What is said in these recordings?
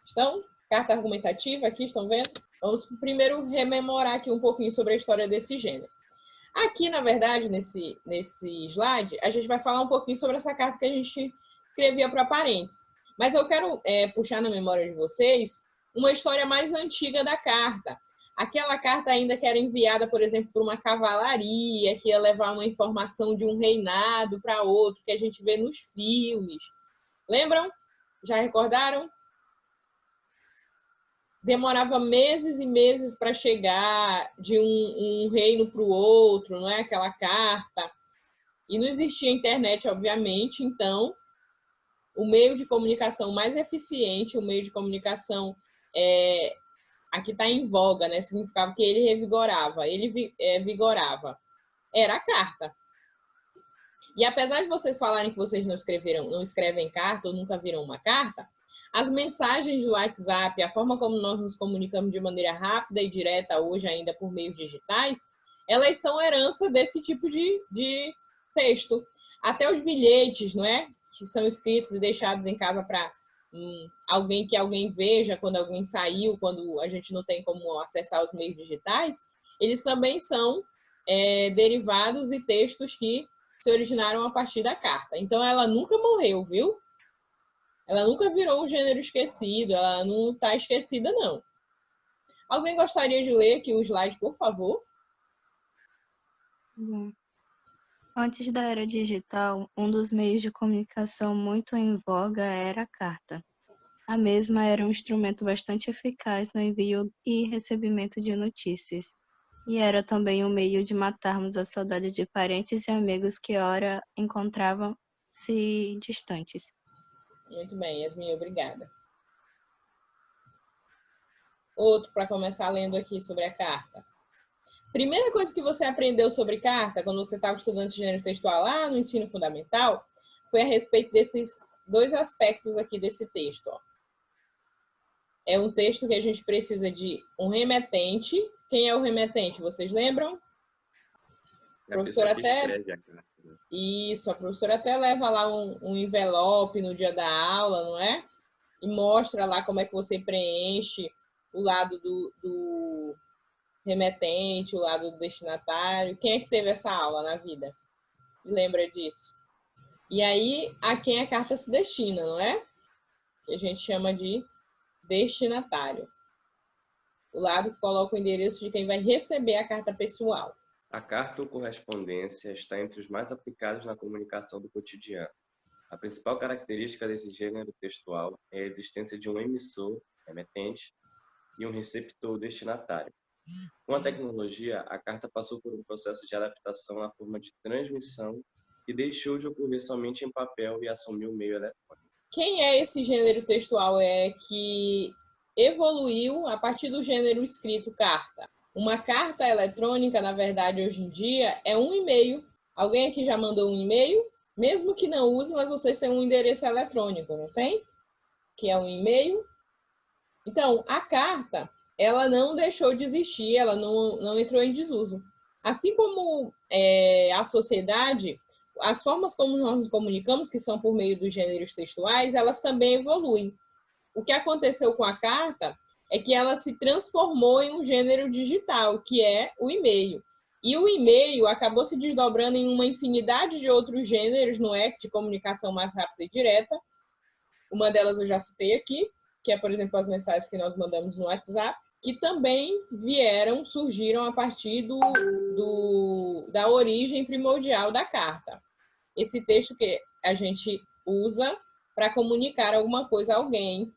Estão? Carta argumentativa aqui, estão vendo? Vamos primeiro rememorar aqui um pouquinho sobre a história desse gênero. Aqui, na verdade, nesse slide, a gente vai falar um pouquinho sobre essa carta que a gente escrevia para parentes. Mas eu quero puxar na memória de vocês uma história mais antiga da carta. Aquela carta ainda que era enviada, por exemplo, por uma cavalaria, que ia levar uma informação de um reinado para outro, que a gente vê nos filmes. Lembram? Já recordaram? Demorava meses e meses para chegar de um reino para o outro, não é? Aquela carta. E não existia internet, obviamente, então o meio de comunicação mais eficiente, o meio de comunicação aqui está em voga, né? Significava que ele revigorava, ele vigorava. Era a carta. E apesar de vocês falarem que vocês não escrevem carta ou nunca viram uma carta, as mensagens do WhatsApp, a forma como nós nos comunicamos de maneira rápida e direta hoje ainda por meios digitais, elas são herança desse tipo de texto. Até os bilhetes, não é? Que são escritos e deixados em casa para alguém veja quando alguém saiu, quando a gente não tem como acessar os meios digitais, eles também são derivados e textos que se originaram a partir da carta. Então, ela nunca morreu, viu? Ela nunca virou um gênero esquecido, ela não está esquecida, não. Alguém gostaria de ler aqui o slide, por favor? Bom. Antes da era digital, um dos meios de comunicação muito em voga era a carta. A mesma era um instrumento bastante eficaz no envio e recebimento de notícias. E era também um meio de matarmos a saudade de parentes e amigos que ora encontravam-se distantes. Muito bem, Yasmin, obrigada. Outro para começar lendo aqui sobre a carta. Primeira coisa que você aprendeu sobre carta, quando você estava estudando esse gênero textual lá no ensino fundamental, foi a respeito desses dois aspectos aqui desse texto. Ó. É um texto que a gente precisa de um remetente. Quem é o remetente? Vocês lembram? A professora até... Isso, a professora até leva lá um envelope no dia da aula, não é? E mostra lá como é que você preenche o lado do remetente, o lado do destinatário. Quem é que teve essa aula na vida? Lembra disso? E aí, a quem a carta se destina, não é? Que a gente chama de destinatário. O lado que coloca o endereço de quem vai receber a carta pessoal. A carta ou correspondência está entre os mais aplicados na comunicação do cotidiano. A principal característica desse gênero textual é a existência de um emissor, remetente, e um receptor, destinatário. Com a tecnologia, a carta passou por um processo de adaptação à forma de transmissão que deixou de ocorrer somente em papel e assumiu o meio eletrônico. Quem é esse gênero textual? É que evoluiu a partir do gênero escrito carta. Uma carta eletrônica, na verdade, hoje em dia, é um e-mail. Alguém aqui já mandou um e-mail? Mesmo que não use, mas vocês têm um endereço eletrônico, não tem? Que é um e-mail. Então, a carta, ela não deixou de existir, ela não entrou em desuso. Assim como a sociedade, as formas como nós nos comunicamos, que são por meio dos gêneros textuais, elas também evoluem. O que aconteceu com a carta é que ela se transformou em um gênero digital, que é o e-mail. E o e-mail acabou se desdobrando em uma infinidade de outros gêneros, não é? De comunicação mais rápida e direta. Uma delas eu já citei aqui, que é, por exemplo, as mensagens que nós mandamos no WhatsApp, que também surgiram a partir da origem primordial da carta. Esse texto que a gente usa para comunicar alguma coisa a alguém,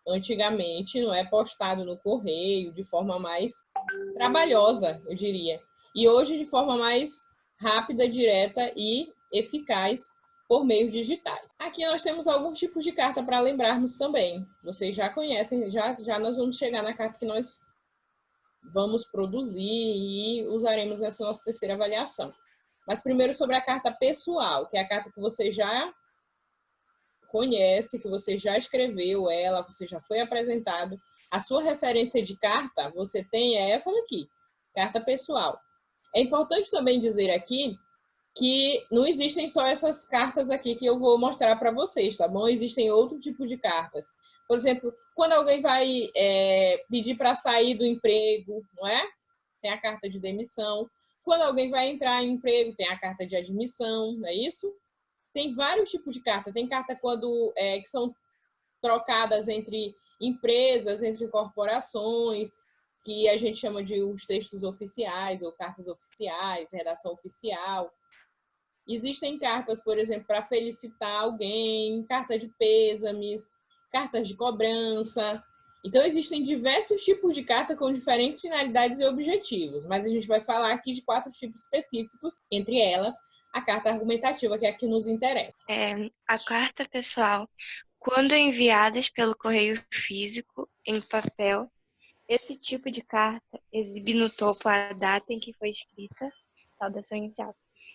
antigamente, não é postado no correio, de forma mais trabalhosa, eu diria. E hoje, de forma mais rápida, direta e eficaz, por meios digitais. Aqui nós temos alguns tipos de carta para lembrarmos também. Vocês já conhecem, já nós vamos chegar na carta que nós vamos produzir e usaremos nessa nossa terceira avaliação. Mas primeiro sobre a carta pessoal, que é a carta que você já conhece, que você já escreveu ela, você já foi apresentado. A sua referência de carta, você tem essa daqui, carta pessoal. É importante também dizer aqui que não existem só essas cartas aqui que eu vou mostrar para vocês, tá bom? Existem outro tipo de cartas. Por exemplo, quando alguém vai pedir para sair do emprego, não é? Tem a carta de demissão. Quando alguém vai entrar em emprego, tem a carta de admissão, não é isso? Tem vários tipos de carta. Tem carta quando que são trocadas entre empresas, entre corporações, que a gente chama de os textos oficiais ou cartas oficiais, redação oficial. Existem cartas, por exemplo, para felicitar alguém, cartas de pêsames, cartas de cobrança. Então, existem diversos tipos de carta com diferentes finalidades e objetivos, mas a gente vai falar aqui de 4 tipos específicos, entre elas, a carta argumentativa, que é a que nos interessa. A carta pessoal, quando enviadas pelo correio físico, em papel, esse tipo de carta exibe no topo a data em que foi escrita, saudação inicial,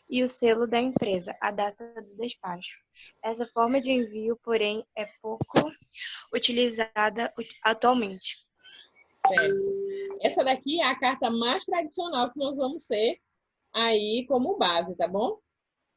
e o selo da empresa, a data do despacho. Essa forma de envio, porém, é pouco utilizada atualmente. Certo. Essa daqui é a carta mais tradicional que nós vamos ter aí como base, tá bom?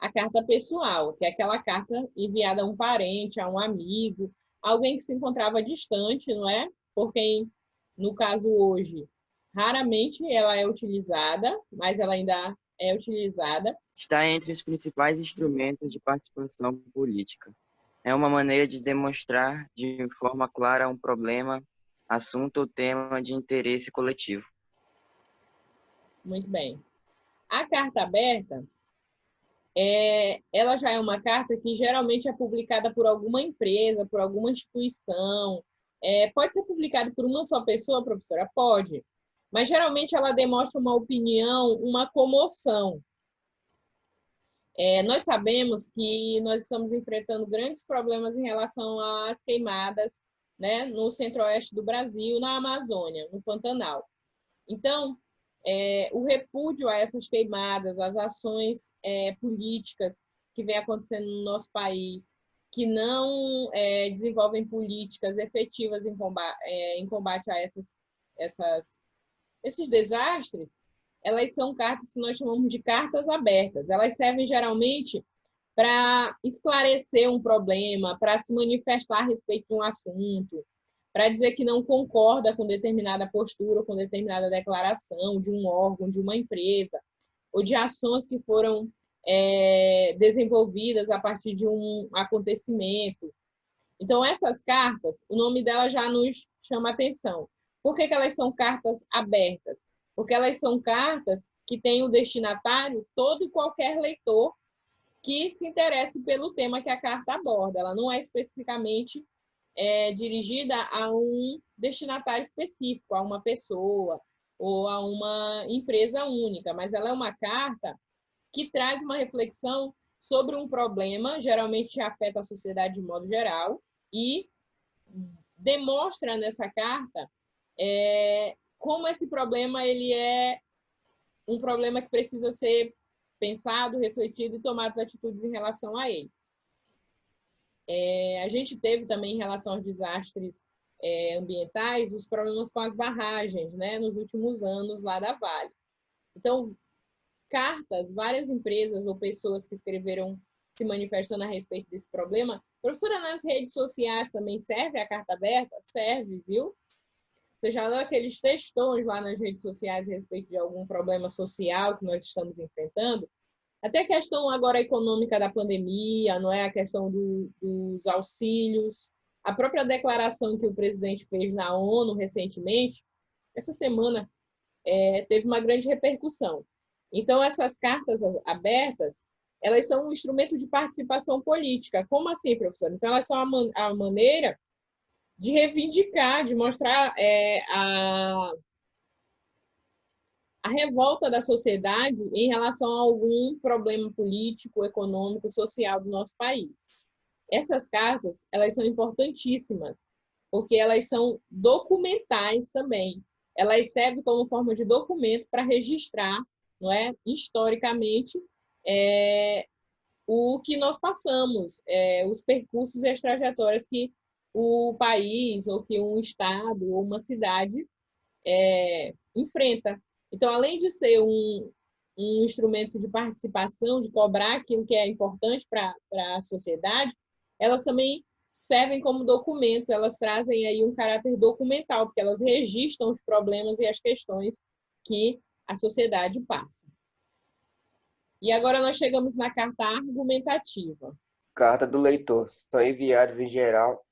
A carta pessoal, que é aquela carta enviada a um parente, a um amigo, alguém que se encontrava distante, não é? Por quem, no caso hoje, raramente ela é utilizada, mas ela ainda é utilizada. Está entre os principais instrumentos de participação política. É uma maneira de demonstrar de forma clara um problema, assunto ou tema de interesse coletivo. Muito bem. A carta aberta, ela já é uma carta que geralmente é publicada por alguma empresa, por alguma instituição. Pode ser publicada por uma só pessoa, professora? Pode. Mas geralmente ela demonstra uma opinião, uma comoção. Nós sabemos que nós estamos enfrentando grandes problemas em relação às queimadas, né, no centro-oeste do Brasil, na Amazônia, no Pantanal. Então, o repúdio a essas queimadas, as ações políticas que vem acontecendo no nosso país, que não desenvolvem políticas efetivas em combate a esses desastres, elas são cartas que nós chamamos de cartas abertas. Elas servem geralmente para esclarecer um problema, para se manifestar a respeito de um assunto, para dizer que não concorda com determinada postura, com determinada declaração de um órgão, de uma empresa, ou de ações que foram desenvolvidas a partir de um acontecimento. Então, essas cartas, o nome delas já nos chama atenção. Por que elas são cartas abertas? Porque elas são cartas que têm o destinatário todo e qualquer leitor que se interesse pelo tema que a carta aborda. Ela não é especificamente dirigida a um destinatário específico, a uma pessoa ou a uma empresa única, mas ela é uma carta que traz uma reflexão sobre um problema, geralmente afeta a sociedade de modo geral, e demonstra nessa carta como esse problema ele é um problema que precisa ser pensado, refletido e tomadas atitudes em relação a ele. A gente teve também, em relação aos desastres ambientais, os problemas com as barragens, né, nos últimos anos lá da Vale. Então, cartas, várias empresas ou pessoas que escreveram se manifestando a respeito desse problema. Professora, nas redes sociais também serve a carta aberta? Serve, viu? Você já leu aqueles textões lá nas redes sociais a respeito de algum problema social que nós estamos enfrentando? Até a questão agora econômica da pandemia, não é? A questão dos auxílios, a própria declaração que o presidente fez na ONU recentemente, essa semana, teve uma grande repercussão. Então, essas cartas abertas, elas são um instrumento de participação política. Como assim, professor? Então, elas são a maneira de reivindicar, de mostrar a revolta da sociedade em relação a algum problema político, econômico, social do nosso país. Essas cartas, elas são importantíssimas, porque elas são documentais também. Elas servem como forma de documento para registrar, não é, historicamente, o que nós passamos, os percursos e as trajetórias que o país, ou que um estado, ou uma cidade enfrenta. Então, além de ser um instrumento de participação, de cobrar aquilo que é importante para a sociedade, elas também servem como documentos, elas trazem aí um caráter documental, porque elas registram os problemas e as questões que a sociedade passa. E agora nós chegamos na carta argumentativa. Carta do leitor. São enviados em geral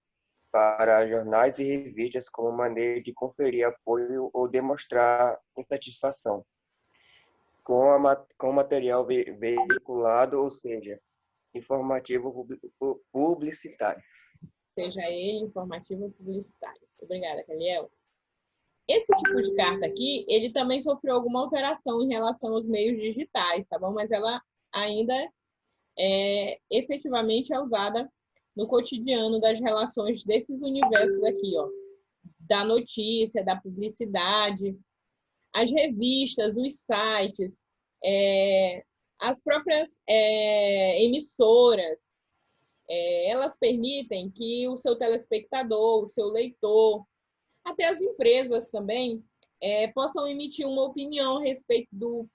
para jornais e revistas como maneira de conferir apoio ou demonstrar insatisfação com o material veiculado, ou seja, informativo publicitário. Seja ele informativo ou publicitário. Obrigada, Caliel. Esse tipo de carta aqui, ele também sofreu alguma alteração em relação aos meios digitais, tá bom? Mas ela ainda efetivamente é usada no cotidiano das relações desses universos aqui, ó, da notícia, da publicidade, as revistas, os sites, as próprias emissoras, elas permitem que o seu telespectador, o seu leitor, até as empresas também, possam emitir uma opinião a respeito do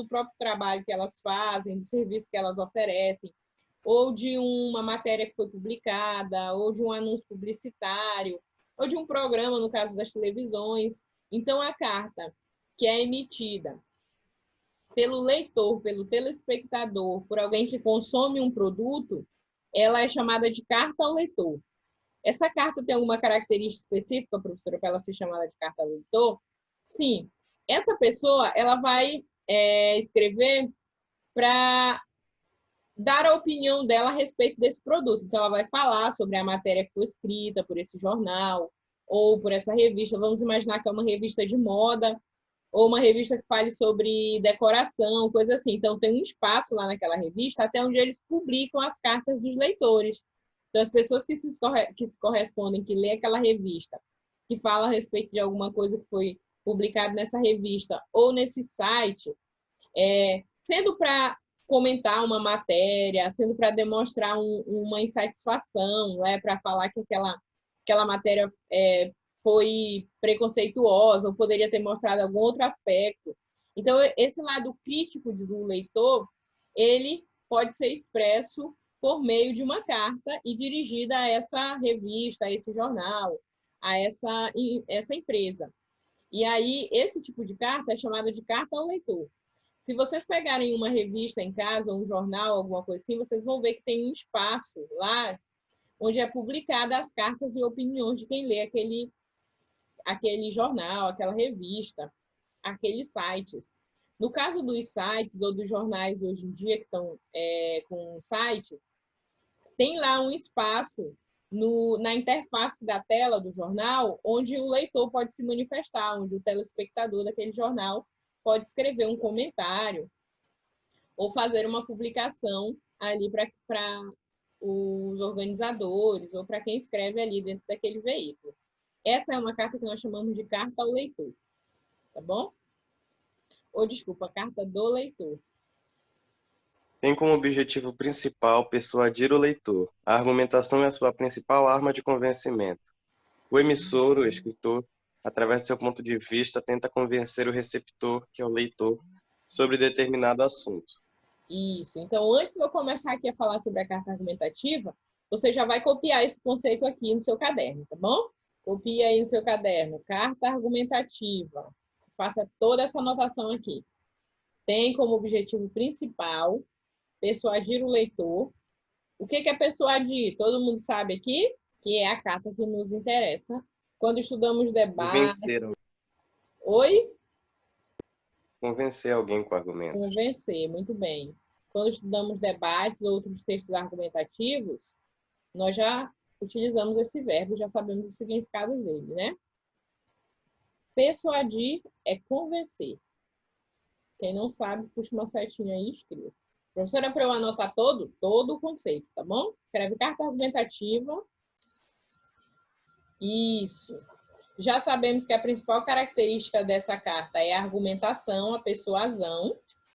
próprio trabalho que elas fazem, do serviço que elas oferecem, ou de uma matéria que foi publicada, ou de um anúncio publicitário, ou de um programa, no caso das televisões. Então, a carta que é emitida pelo leitor, pelo telespectador, por alguém que consome um produto, ela é chamada de carta ao leitor. Essa carta tem alguma característica específica, professora, para ela ser chamada de carta ao leitor? Sim. Essa pessoa, ela vai escrever para dar a opinião dela a respeito desse produto. Então, ela vai falar sobre a matéria que foi escrita por esse jornal ou por essa revista. Vamos imaginar que é uma revista de moda ou uma revista que fale sobre decoração, coisa assim. Então, tem um espaço lá naquela revista até onde eles publicam as cartas dos leitores. Então, as pessoas que se correspondem, que lê aquela revista, que fala a respeito de alguma coisa que foi publicada nessa revista ou nesse site, sendo para comentar uma matéria, sendo para demonstrar uma insatisfação, para falar que aquela matéria foi preconceituosa ou poderia ter mostrado algum outro aspecto. Então, esse lado crítico do leitor, ele pode ser expresso por meio de uma carta e dirigida a essa revista, a esse jornal, a essa empresa. E aí, esse tipo de carta é chamada de carta ao leitor. Se vocês pegarem uma revista em casa, ou um jornal, alguma coisa assim, vocês vão ver que tem um espaço lá onde é publicada as cartas e opiniões de quem lê aquele jornal, aquela revista, aqueles sites. No caso dos sites ou dos jornais hoje em dia que estão com site, tem lá um espaço na interface da tela do jornal onde o leitor pode se manifestar, onde o telespectador daquele jornal pode escrever um comentário ou fazer uma publicação ali para os organizadores ou para quem escreve ali dentro daquele veículo. Essa é uma carta que nós chamamos de carta ao leitor, tá bom? Ou, desculpa, carta do leitor. Tem como objetivo principal persuadir o leitor. A argumentação é a sua principal arma de convencimento. O emissor, o escritor, através do seu ponto de vista, tenta convencer o receptor, que é o leitor, sobre determinado assunto. Isso. Então, antes de eu começar aqui a falar sobre a carta argumentativa, você já vai copiar esse conceito aqui no seu caderno, tá bom? Copia aí no seu caderno. Carta argumentativa. Faça toda essa anotação aqui. Tem como objetivo principal persuadir o leitor. O que é persuadir? Todo mundo sabe aqui que é a carta que nos interessa. Quando estudamos debate... Oi? Convencer alguém com argumentos. Convencer, muito bem. Quando estudamos debates ou outros textos argumentativos, nós já utilizamos esse verbo, já sabemos o significado dele, né? Persuadir é convencer. Quem não sabe, puxa uma setinha aí e escreva. Professora, para eu anotar todo o conceito, tá bom? Escreve carta argumentativa. Isso. Já sabemos que a principal característica dessa carta é a argumentação, a persuasão.